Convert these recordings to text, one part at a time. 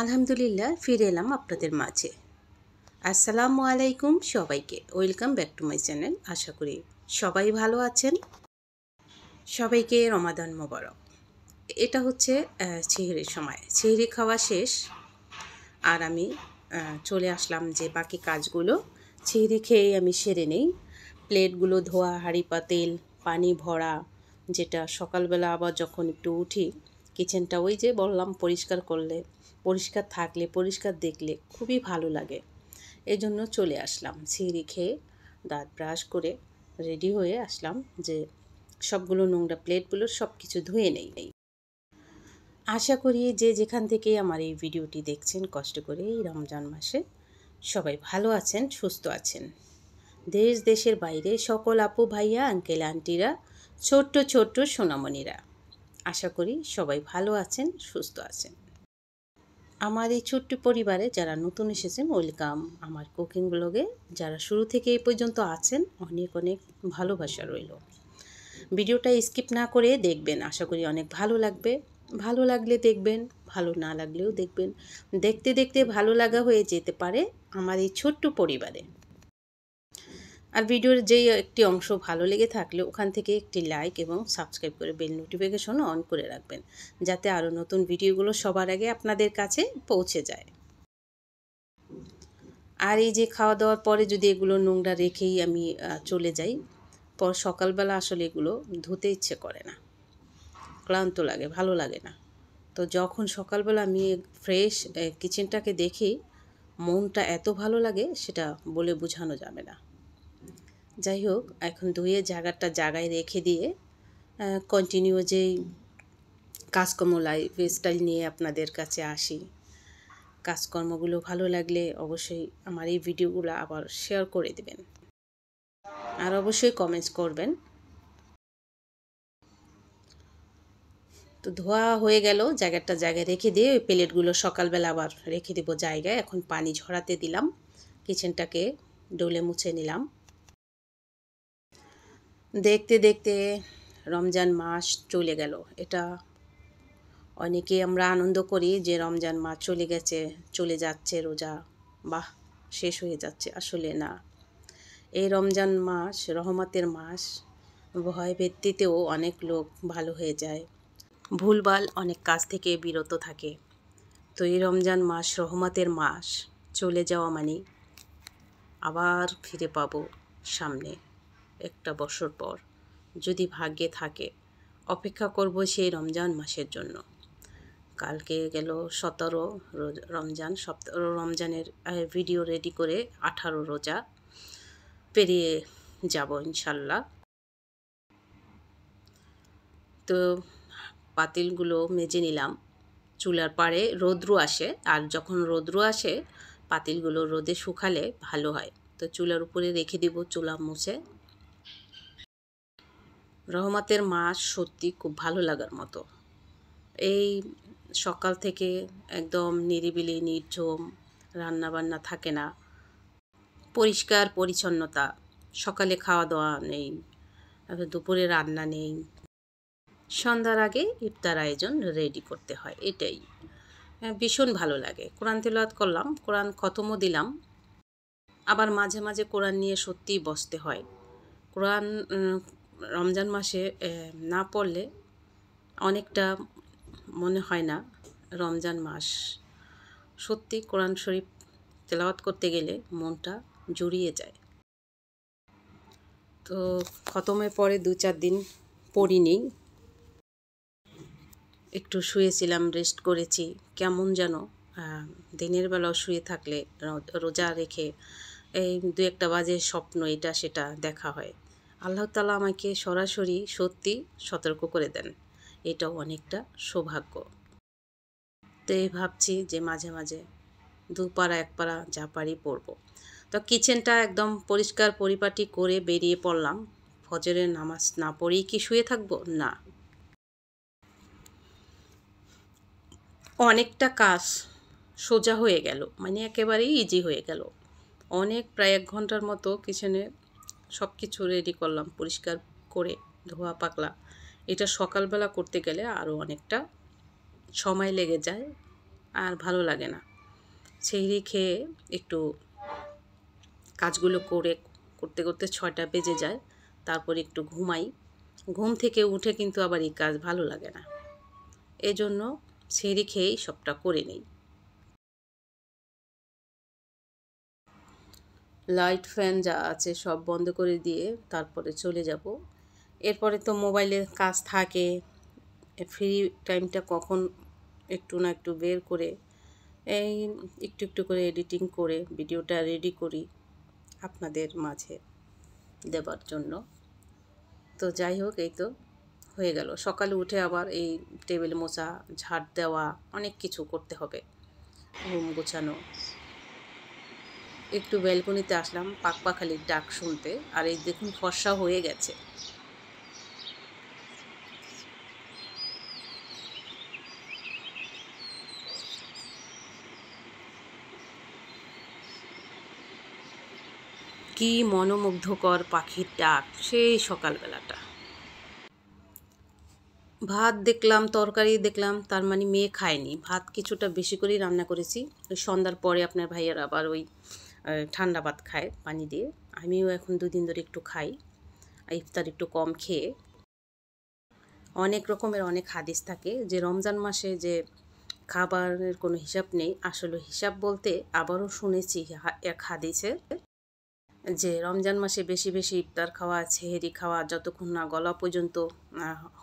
আলহামদুলিল্লাহ ফিরে এলাম আপনাদের মাঝে। আসসালামু আলাইকুম সবাইকে, welcome back to my channel. আশা করি সবাই ভালো আছেন। সবাইকে রমাদান মোবারক। এটা হচ্ছে সেহরির সময়, সেহরি খাওয়া শেষ আর আমি চলে আসলাম যে বাকি কাজগুলো সেহরি খেয়ে আমি সেরে নেই। প্লেটগুলো ধোয়া, হাঁড়ি পাতিল, পানি ভরা, যেটা সকালবেলা আবার যখন একটু উঠি কিচেনটা ওই যে বললাম পরিষ্কার করলে, পরিষ্কার থাকলে, পরিষ্কার দেখলে খুবই ভালো লাগে। এই জন্য চলে আসলাম সেহরি খেয়ে দাঁত ব্রাশ করে রেডি হয়ে আসলাম যে সবগুলো নোংরা প্লেটগুলো সব কিছু ধুয়ে নেই। আশা করি যে যেখান থেকে আমার এই ভিডিওটি দেখছেন কষ্ট করে এই রমজান মাসে সবাই ভালো আছেন, সুস্থ আছেন। দেশ দেশের বাইরে সকল আপু ভাইয়া, আঙ্কেল আন্টিরা, ছোট্ট ছোট্ট সোনামণিরা, আশা করি সবাই ভালো আছেন, সুস্থ আছেন। আমার এই ছোট্ট পরিবারে যারা নতুন এসেছেন ওয়েলকাম আমার কুকিং ব্লগে। যারা শুরু থেকে এই পর্যন্ত আছেন অনেক অনেক ভালোবাসা রইল। ভিডিওটা স্কিপ না করে দেখবেন, আশা করি অনেক ভালো লাগবে। ভালো লাগলে দেখবেন, ভালো না লাগলেও দেখবেন। দেখতে দেখতে ভালো লাগা হয়ে যেতে পারে আমার এই ছোট্ট পরিবারে। আর ভিডিওর যেই একটি অংশ ভালো লেগে থাকলে ওখান থেকে একটি লাইক এবং সাবস্ক্রাইব করে বেল নোটিফিকেশন অন করে রাখবেন, যাতে আরও নতুন ভিডিওগুলো সবার আগে আপনাদের কাছে পৌঁছে যায়। আর এই যে খাওয়া দাওয়ার পরে যদি এগুলো নোংরা রেখেই আমি চলে যাই, পর সকালবেলা আসলে এগুলো ধুতে ইচ্ছে করে না, ক্লান্ত লাগে, ভালো লাগে না। তো যখন সকালবেলা আমি ফ্রেশ কিচেনটাকে দেখি মনটা এত ভালো লাগে সেটা বলে বোঝানো যাবে না। যাই হোক, এখন ধুয়ে জায়গায় রেখে দিয়ে কন্টিনিউ যেই কাজকর্ম লাইফস্টাইল নিয়ে আপনাদের কাছে আসি। কাজকর্মগুলো ভালো লাগলে অবশ্যই আমার এই ভিডিওগুলো আবার শেয়ার করে দেবেন আর অবশ্যই কমেন্টস করবেন। তো ধোয়া হয়ে গেল, জায়গায় রেখে দিয়ে ওই প্লেটগুলো সকালবেলা আবার রেখে দেবো জায়গায়। এখন পানি ঝরাতে দিলাম, কিচেনটাকে ডলে মুছে নিলাম। দেখতে দেখতে রমজান মাস চলে গেল। এটা অনেকেই আমরা আনন্দ করি যে রমজান মাস চলে গেছে, চলে যাচ্ছে রোজা, বাহ শেষ হয়ে যাচ্ছে। আসলে না, এই রমজান মাস রহমতের মাস। ভয় ভিত্তিতেও অনেক লোক ভালো হয়ে যায়, ভুলভাল অনেক কাজ থেকে বিরত থাকে। তো এই রমজান মাস রহমতের মাস চলে যাওয়া মানে আবার ফিরে পাবো সামনে একটা বছর পর, যদি ভাগ্যে থাকে। অপেক্ষা করব সেই রমজান মাসের জন্য। কালকে গেল 17 রমজান, 17 রমজানের ভিডিও রেডি করে 18 রোজা পেরিয়ে যাব ইনশাল্লাহ। তো পাতিলগুলো মেজে নিলাম। চুলার পাড়ে রৌদ্র আসে, আর যখন রৌদ্র আসে পাতিলগুলো রোদে শুকালে ভালো হয়। তো চুলার উপরে রেখে দিব চুলা মুছে। রহমতের মাস সত্যি খুব ভালো লাগার মতো। এই সকাল থেকে একদম নিরিবিলি, নির্ঝুম, রান্নাবান্না থাকে না, পরিষ্কার পরিচ্ছন্নতা। সকালে খাওয়া দাওয়া নেই, দুপুরে রান্না নেই, সন্ধ্যার আগে ইফতার আয়োজন রেডি করতে হয়। এটাই ভীষণ ভালো লাগে। কোরআন তেলাওয়াত করলাম, কোরআন খতমও দিলাম। আবার মাঝে মাঝে কোরআন নিয়ে সত্যিই বসতে হয়। কোরআন রমজান মাসে না পড়লে অনেকটা মনে হয় না রমজান মাস। সত্যি কোরআন শরীফ তেলাওয়াত করতে গেলে মনটা জুড়িয়ে যায়। তো খতমের পরে 2-4 দিন পড়িনি, একটু শুয়েছিলাম, রেস্ট করেছি। কেমন যেন দিনের বেলাও শুয়ে থাকলে, রোজা রেখে এই 2-1 বাজে স্বপ্ন এটা সেটা দেখা হয়। আল্লাহ তাআলা আমাকে সরাসরি সত্যি সতর্ক করে দেন, এটাও অনেকটা সৌভাগ্য। তো এই ভাবছি যে মাঝে মাঝে 2 পারা 1 পারা যা পারি পড়বো। তো কিচেনটা একদম পরিষ্কার পরিপাটি করে বেরিয়ে পড়লাম। ফজরের নামাজ না পড়েই কি শুয়ে থাকবো? না, অনেকটা কাজ সোজা হয়ে গেল, মানে একেবারেই ইজি হয়ে গেল। প্রায় 1 ঘন্টার মতো কিচেনে সব কিছু রেডি করলাম, পরিষ্কার করে ধোয়া পাকলা। এটা সকালবেলা করতে গেলে আরও অনেকটা সময় লেগে যায়, আর ভালো লাগে না। সেহরি খেয়ে একটু কাজগুলো করতে করতে 6টা বেজে যায়। তারপর একটু ঘুমাই। ঘুম থেকে উঠে কিন্তু আবার এই কাজ ভালো লাগে না। এজন্য সেহরি খেয়েই সবটা করে নেই। লাইট ফ্যান যা আছে সব বন্ধ করে দিয়ে তারপরে চলে যাব। এরপরে তো মোবাইলে কাজ থাকে, ফ্রি টাইমটা কখন একটু না একটু বের করে এই একটু একটু করে এডিটিং করে ভিডিওটা রেডি করি আপনাদের মাঝে দেবার জন্য। তো যাই হোক, এই তো হয়ে গেল। সকালে উঠে আবার এই টেবিল মোছা, ঝাড় দেওয়া, অনেক কিছু করতে হবে, রুম গোছানো। একটু ব্যালকনিতে আসলাম পাখপাখালির ডাক শুনতে, আর এই দেখুন ফর্সা হয়ে গেছে। কি মনোমুগ্ধকর পাখির ডাক সেই সকালবেলাটা। ভাত দেখলাম, তরকারি দেখলাম, তার মানে মেয়ে খায়নি। ভাত কিছুটা বেশি করেই রান্না করেছি। ওই সন্ধ্যার পরে আপনার ভাইয়ের আবার ওই ঠান্ডা ভাত খায় পানি দিয়ে। আমিও এখন 2 দিন ধরে একটু খাই, ইফতার একটু কম খেয়ে। অনেক রকমের অনেক হাদিস থাকে যে রমজান মাসে যে খাবারের কোনো হিসাব নেই। আসলে হিসাব বলতে আবারও শুনেছি এক হাদিসে যে রমজান মাসে বেশি বেশি ইফতার খাওয়া, সেহরি খাওয়া, যতক্ষণ না গলা পর্যন্ত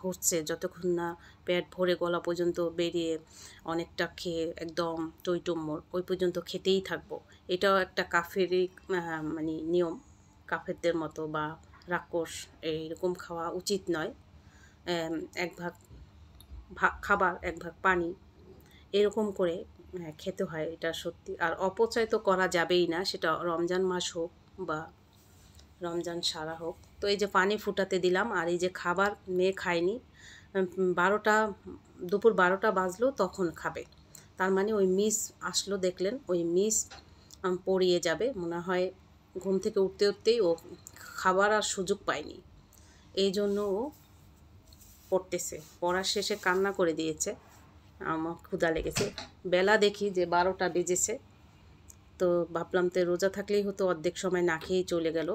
হচ্ছে, যতক্ষণ না পেট ভরে গলা পর্যন্ত বেরিয়ে অনেকটা খেয়ে একদম টইটুম্বর, ওই পর্যন্ত খেতেই থাকবো। এটাও একটা কাফেরই মানে নিয়ম, কাফেরদের মতো বা রাক্ষস এইরকম খাওয়া উচিত নয়। 1 ভাগ খাবার 1 ভাগ পানি এরকম করে খেতে হয়, এটা সত্যি। আর অপচয় তো করা যাবেই না, সেটা রমজান মাস হোক বা রমজান সারা হোক। তো এই যে পানি ফুটাতে দিলাম, আর এই যে খাবার মেয়ে খায়নি। 12টা, দুপুর 12টা বাজলো তখন খাবে। তার মানে ওই মিস আসলো, দেখলেন ওই মিস পড়িয়ে যাবে মনে হয়। ঘুম থেকে উঠতে উঠতেই ও খাবার আর সুযোগ পায়নি, এই জন্য ও পড়তেছে। পড়ার শেষে কান্না করে দিয়েছে, আমার ক্ষুধা লেগেছে। বেলা দেখি যে 12টা বেজেছে। তো ভাবলাম তো রোজা থাকলেই হতো, অর্ধেক সময় না খেয়েই চলে গেল।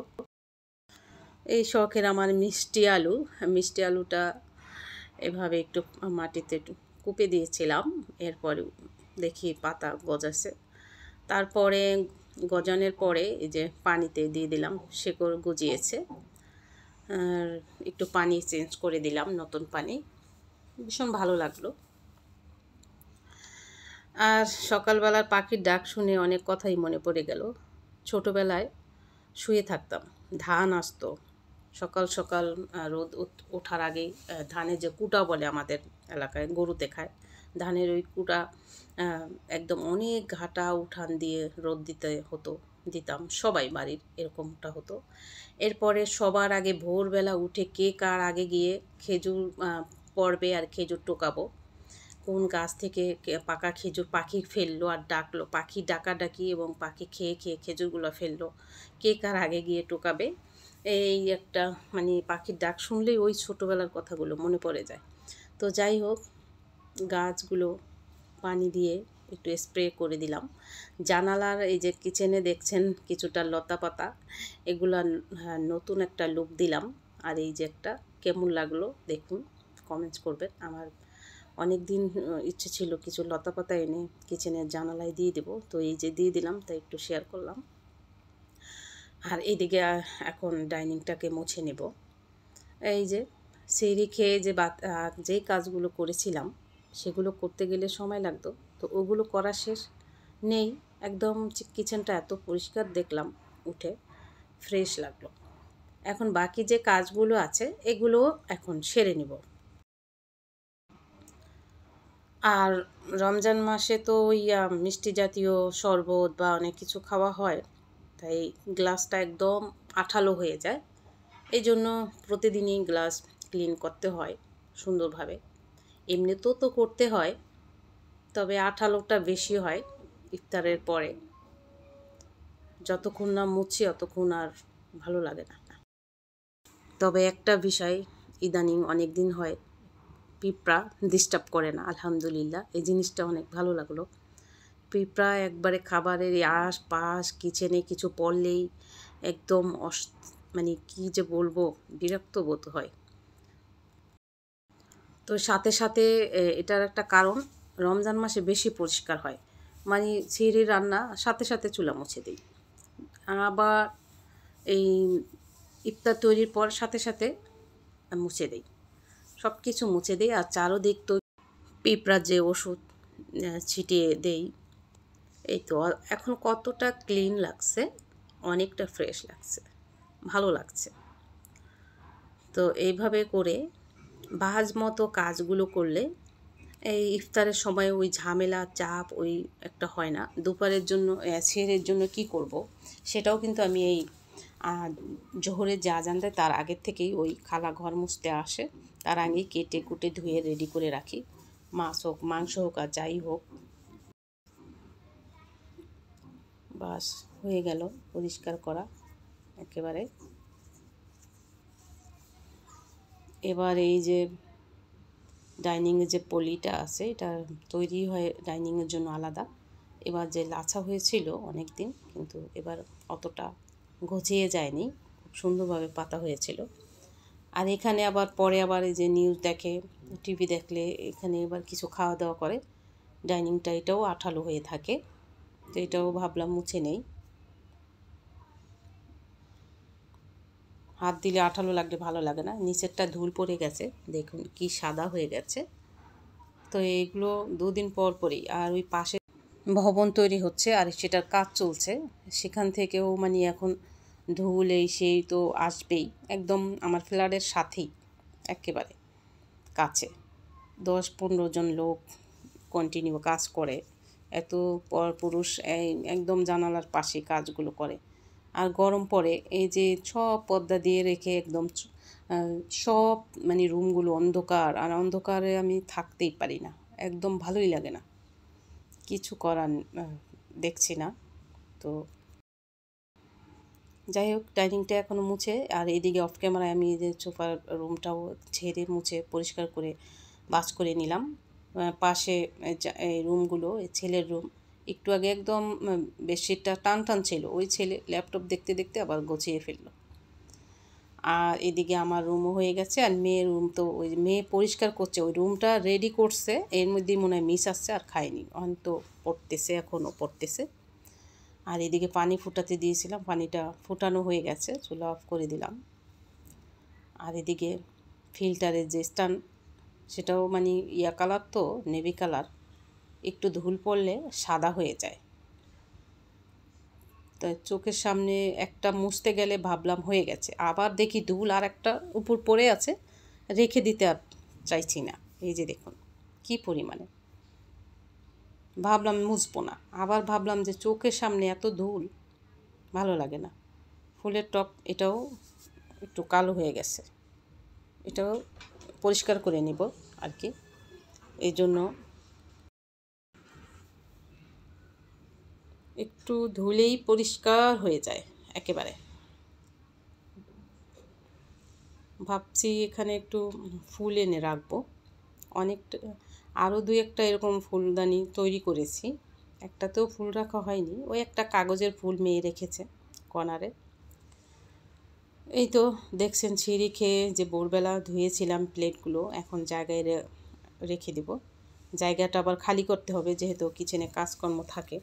এই শখের আমার মিষ্টি আলুটা এভাবে একটু মাটিতে একটু কুপে দিয়েছিলাম। এরপরে দেখি পাতা গজাছে। তারপরে গজানোর পরে এই যে পানিতে দিয়ে দিলাম, শেকড় গজিয়েছে। আর একটু পানি চেঞ্জ করে দিলাম, নতুন পানি। ভীষণ ভালো লাগলো। আর সকালবেলার পাখির ডাক শুনে অনেক কথাই মনে পড়ে গেল। ছোটোবেলায় শুয়ে থাকতাম, ধান আসতো সকাল সকাল, রোদ ওঠার আগেই। ধানের যে কুটা বলে আমাদের এলাকায়, গরুতে খায়, ধানের ওই কুটা একদম অনেক ঘাটা উঠান দিয়ে রোদ দিতাম সবাই বাড়ির, এরকমটা হতো। এরপরে সবার আগে ভোরবেলা উঠে কে কার আগে গিয়ে খেজুর পড়বে আর খেজুর টোকাবো। কোন গাছ থেকে পাকা খেজুর পাখি ফেললো আর ডাকলো, পাখি ডাকাডাকি এবং পাখি খেয়ে খেয়ে খেজুরগুলো ফেললো, কে কার আগে গিয়ে টোকাবে। এই একটা মানে পাখির ডাক শুনলেই ওই ছোটোবেলার কথাগুলো মনে পড়ে যায়। তো যাই হোক, গাছগুলো পানি দিয়ে একটু স্প্রে করে দিলাম। জানালার এই যে কিচেনে দেখছেন কিছুটা লতা পাতা, এগুলা নতুন একটা লুক দিলাম। আর এই যে একটা কেমন লাগলো দেখুন, কমেন্টস করবেন। আমার অনেক দিন ইচ্ছে ছিল কিছু লতা পাতা এনে কিচেনের জানালায় দিয়ে দেবো, তো এই যে দিয়ে দিলাম, তাই একটু শেয়ার করলাম। আর এইদিকে এখন ডাইনিংটাকে মুছে নেব। এই যে সেহরি খেয়ে যে যেই কাজগুলো করেছিলাম সেগুলো করতে গেলে সময় লাগতো, তো ওগুলো করা শেষ নেই। একদম কিচেনটা এত পরিষ্কার দেখলাম, উঠে ফ্রেশ লাগলো। এখন বাকি যে কাজগুলো আছে এগুলো এখন সেরে নেব। আর রমজান মাসে তো ওই মিষ্টি জাতীয় শরবত বা অনেক কিছু খাওয়া হয়, তাই গ্লাসটা একদম আঠালো হয়ে যায়। এই জন্য প্রতিদিনই গ্লাস ক্লিন করতে হয় সুন্দরভাবে। এমনিতেও তো করতে হয়, তবে আঠালোটা বেশি হয় ইফতারের পরে। যতক্ষণ না মুছি অতক্ষণ আর ভালো লাগে না। তবে একটা বিষয় ইদানিং অনেক দিন হয় পিঁপড়া ডিস্টার্ব করে না, আলহামদুলিল্লাহ। এই জিনিসটা অনেক ভালো লাগলো। পিঁপড়া একবারে খাবারের আশপাশ কিচেনে কিছু পড়লেই একদম মানে কি যে বলবো, বিরক্ত বোধ হয়। তো সাথে সাথে এটার একটা কারণ, রমজান মাসে বেশি পরিষ্কার হয়, মানে সিঁড়ি রান্না সাথে সাথে চুলা মুছে দিই। আবার এই ইফতার তৈরির পর সাথে সাথে মুছে দিই, সব কিছু মুছে দিই। আর চারোদিক তো পিঁপড়ার যে ওষুধ ছিটিয়ে দেই। এই তো এখন কতটা ক্লিন লাগছে, অনেকটা ফ্রেশ লাগছে, ভালো লাগছে। তো এইভাবে করে বাহাজ মতো কাজগুলো করলে এই ইফতারের সময় ওই ঝামেলা চাপ ওই একটা হয় না। দুপুরের জন্য সেহরের জন্য কি করব, সেটাও কিন্তু আমি এই জোহরের যে আজান দেয় তার আগের থেকেই ওই খালা ঘর মুছতে আসে, তার আগেই কেটে কুটে ধুয়ে রেডি করে রাখি। মাছ হোক মাংস হোক আর যাই হোক, বাস হয়ে গেল পরিষ্কার করা একেবারে। এবার এই যে ডাইনিংয়ের যে পলিটা আছে, এটা তৈরি হয় ডাইনিংয়ের জন্য আলাদা। এবার যে লাছা হয়েছিল অনেক দিন, কিন্তু এবার অতটা গজিয়ে যায়নি, খুব সুন্দরভাবে পাতা হয়েছিল। আর এখানে আবার পরে আবার এই যে নিউজ দেখে, টিভি দেখলে এখানে এবার কিছু খাওয়া দাওয়া করে, ডাইনিংটা এটাও আঠালো হয়ে থাকে। তো এটাও ভাবলাম মুছে নেই, হাত দিলে আঠালো লাগলে ভালো লাগে না। নিচেরটা ধুল পড়ে গেছে, দেখুন কি সাদা হয়ে গেছে। তো এইগুলো দুদিন পর পরই। আর ওই পাশে ভবন তৈরি হচ্ছে আর সেটার কাজ চলছে, সেখান থেকেও মানে এখন ধুল এই সেই তো আসবেই। একদম আমার ফ্ল্যাটের সাথেই একেবারে কাছে 10-15 জন লোক কন্টিনিউ কাজ করে। এত পুরুষ একদম জানালার পাশে কাজগুলো করে। আর গরম পড়ে, এই যে সব পর্দা দিয়ে রেখে একদম সব মানে রুমগুলো অন্ধকার, আর অন্ধকারে আমি থাকতেই পারি না, একদম ভালোই লাগে না। কিছু করার দেখছি না। তো যাই হোক, ডাইনিংটা এখনও মুছে, আর এদিকে অফ ক্যামেরায় আমি এই যে সোফার রুমটাও ঝেড়ে মুছে পরিষ্কার করে বাস করে নিলাম। পাশে এই রুমগুলো, ছেলের রুম একটু আগে একদম বেডশিটটা টান টান ছিল, ওই ছেলে ল্যাপটপ দেখতে দেখতে আবার গুছিয়ে ফেললো। আর এদিকে আমার রুমও হয়ে গেছে, আর মেয়ের রুম তো ওই মেয়ে পরিষ্কার করছে, ওই রুমটা রেডি করছে, এর মধ্যেই মনে হয় মিস আসছে আর খায়নি, হয়তো পড়তেছে, এখনও পড়তেছে। আর এদিকে পানি ফুটাতে দিয়েছিলাম, পানিটা ফুটানো হয়ে গেছে, চুলা অফ করে দিলাম। আর এদিকে ফিল্টারের যে স্ট্যান্ড, সেটাও মানে ইয়া কালার, তো নেভি কালার, একটু ধুল পড়লে সাদা হয়ে যায়। তো চোখের সামনে একটা মুছতে গেলে ভাবলাম হয়ে গেছে, আবার দেখি ধুল আর একটা উপর পড়ে আছে, রেখে দিতে আর চাইছি না। এই যে দেখুন কি পরিমাণে, ভাবলাম মুছবো না, আবার ভাবলাম যে চোখের সামনে এত ধুল ভালো লাগে না। ফুলের টব এটাও একটু কালো হয়ে গেছে, এটাও পরিষ্কার করে নিব আর কি। এই জন্য একটু ধুলেই পরিষ্কার হয়ে যায় একেবারে। ভাবছি এখানে একটু ফুল এনে রাখবো, অনেকটা আরও 2-1টা এরকম ফুলদানি তৈরি করেছি, একটাতেও ফুল রাখা হয়নি, ওই একটা কাগজের ফুল মেয়ে রেখেছে কর্নারে। এই তো দেখছেন ছিঁড়ি খেয়ে যে ভোরবেলা ধুয়েছিলাম প্লেটগুলো, এখন জায়গায় রেখে দিব। জায়গাটা আবার খালি করতে হবে, যেহেতু কিচেনে কাজকর্ম থাকে,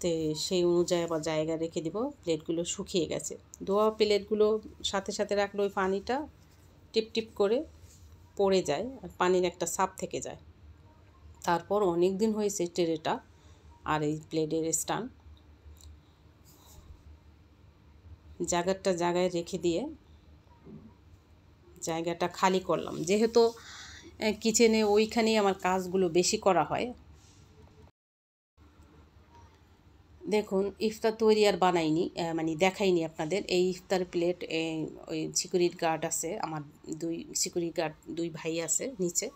তো সেই অনুযায়ী আবার জায়গা রেখে দিব। প্লেটগুলো শুকিয়ে গেছে, ধোয়া প্লেটগুলো সাথে সাথে রাখলে ওই পানিটা টিপ টিপ করে পড়ে যায়, আর পানির একটা ছাপ থেকে যায়। তারপর অনেক দিন হয়েছে ট্রেটা আর এই প্লেটের স্ট্যান্ড, জায়গাটা জায়গায় রেখে দিয়ে জায়গাটা খালি করলাম, যেহেতু কিচেনে ওইখানেই আমার কাজগুলো বেশি করা হয়। দেখুন ইফতার তৈরি আর বানাইনি, মানে দেখাইনি আপনাদের। এই ইফতার প্লেট ওই সিকিউরিটি গার্ড আছে আমার, 2 সিকিউরিটি গার্ড 2 ভাই আছে নিচে,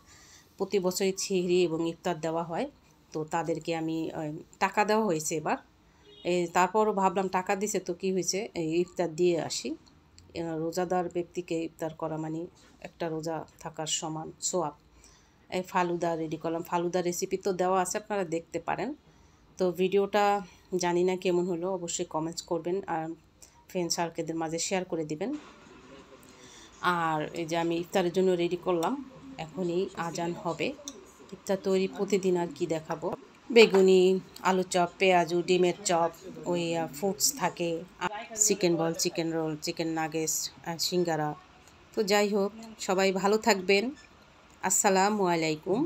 প্রতি বছরই ছিহরি এবং ইফতার দেওয়া হয়। তো তাদেরকে আমি টাকা দেওয়া হয়েছে এবার। তারপরও ভাবলাম টাকা দিছে তো কী হয়েছে, ইফতার দিয়ে আসি। রোজাদার ব্যক্তিকে ইফতার করা মানে একটা রোজা থাকার সমান সোয়াব। এই ফালুদা রেডি করলাম, ফালুদা রেসিপি তো দেওয়া আছে, আপনারা দেখতে পারেন। তো ভিডিওটা জানি না কেমন হলো, অবশ্যই কমেন্টস করবেন আর ফ্রেন্ড সার্কেলদের মাঝে শেয়ার করে দিবেন। আর এই যে আমি ইফতারের জন্য রেডি করলাম, এখনই আজান হবে। ইফতার তৈরি প্রতিদিন আর কি দেখাবো, বেগুনি, আলু চপ, পেঁয়াজু, ডিমের চপ, ওই ফ্রুটস থাকে, chicken ball, chicken roll, chicken nuggets, singara. তো যাই হোক, সবাই ভালো থাকবেন, আসসালামু আলাইকুম।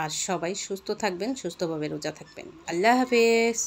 আর সবাই সুস্থ থাকবেন, সুস্থভাবে রোজা থাকবেন। আল্লাহ হাফেজ।